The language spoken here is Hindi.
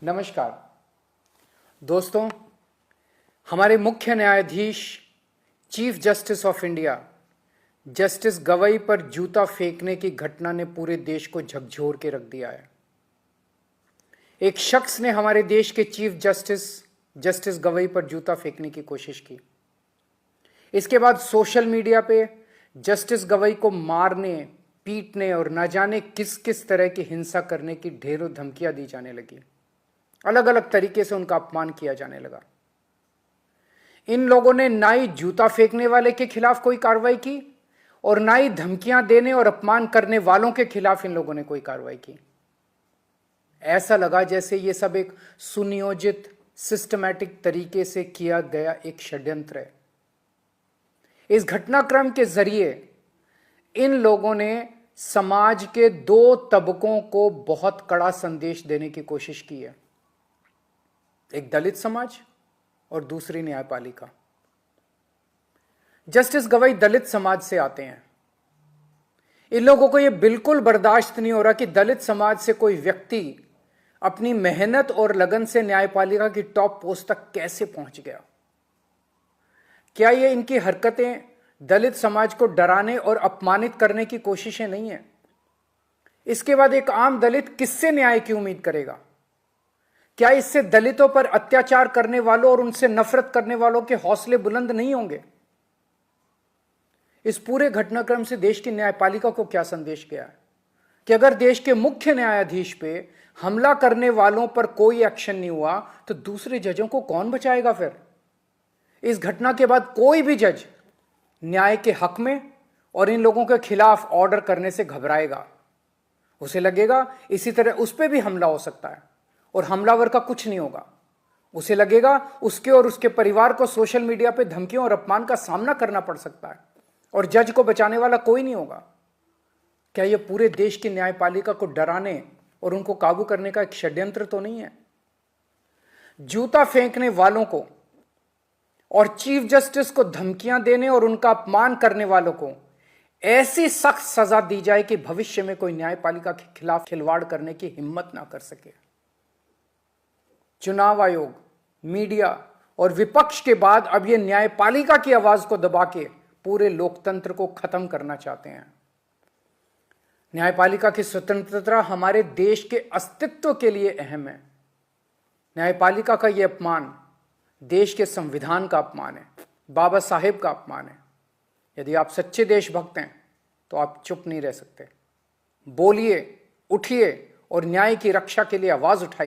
नमस्कार दोस्तों, हमारे मुख्य न्यायाधीश chief justice of India justice Gavai पर जूता फेंकने की घटना ने पूरे देश को झकझोर के रख दिया है। एक शख्स ने हमारे देश के चीफ जस्टिस गवई पर जूता फेंकने की कोशिश की। इसके बाद सोशल मीडिया पे जस्टिस गवई को मारने, पीटने और न जाने किस किस तरह की हिंसा करने की ढेरों धमकियां दी जाने लगी। अलग अलग तरीके से उनका अपमान किया जाने लगा। इन लोगों ने ना ही जूता फेंकने वाले के खिलाफ कोई कार्रवाई की और ना ही धमकियां देने और अपमान करने वालों के खिलाफ इन लोगों ने कोई कार्रवाई की। ऐसा लगा जैसे ये सब एक सुनियोजित, सिस्टमैटिक तरीके से किया गया एक षड्यंत्र है। इस घटनाक्रम के जरिए इन लोगों ने समाज के दो तबकों को बहुत कड़ा संदेश देने की कोशिश की है, एक दलित समाज और दूसरी न्यायपालिका। जस्टिस गवई दलित समाज से आते हैं। इन लोगों को यह बिल्कुल बर्दाश्त नहीं हो रहा कि दलित समाज से कोई व्यक्ति अपनी मेहनत और लगन से न्यायपालिका की टॉप पोस्ट तक कैसे पहुंच गया। क्या ये इनकी हरकतें दलित समाज को डराने और अपमानित करने की कोशिशें नहीं है? इसके बाद एक आम दलित किससे न्याय की उम्मीद करेगा? क्या इससे दलितों पर अत्याचार करने वालों और उनसे नफरत करने वालों के हौसले बुलंद नहीं होंगे? इस पूरे घटनाक्रम से देश की न्यायपालिका को क्या संदेश गया है कि अगर देश के मुख्य न्यायाधीश पे हमला करने वालों पर कोई एक्शन नहीं हुआ तो दूसरे जजों को कौन बचाएगा? फिर इस घटना के बाद कोई भी जज न्याय के हक में और इन लोगों के खिलाफ ऑर्डर करने से घबराएगा। उसे लगेगा इसी तरह उस पर भी हमला हो सकता है और हमलावर का कुछ नहीं होगा। उसे लगेगा उसके और उसके परिवार को सोशल मीडिया पे धमकियों और अपमान का सामना करना पड़ सकता है और जज को बचाने वाला कोई नहीं होगा। क्या यह पूरे देश की न्यायपालिका को डराने और उनको काबू करने का एक षड्यंत्र तो नहीं है? जूता फेंकने वालों को और चीफ जस्टिस को धमकियां देने और उनका अपमान करने वालों को ऐसी सख्त सजा दी जाए कि भविष्य में कोई न्यायपालिका के खिलाफ खिलवाड़ करने की हिम्मत ना कर सके। चुनाव आयोग, मीडिया और विपक्ष के बाद अब यह न्यायपालिका की आवाज को दबा के पूरे लोकतंत्र को खत्म करना चाहते हैं। न्यायपालिका की स्वतंत्रता हमारे देश के अस्तित्व के लिए अहम है। न्यायपालिका का यह अपमान देश के संविधान का अपमान है, बाबा साहेब का अपमान है। यदि आप सच्चे देशभक्त हैं तो आप चुप नहीं रह सकते। बोलिए, उठिए और न्याय की रक्षा के लिए आवाज उठाइए।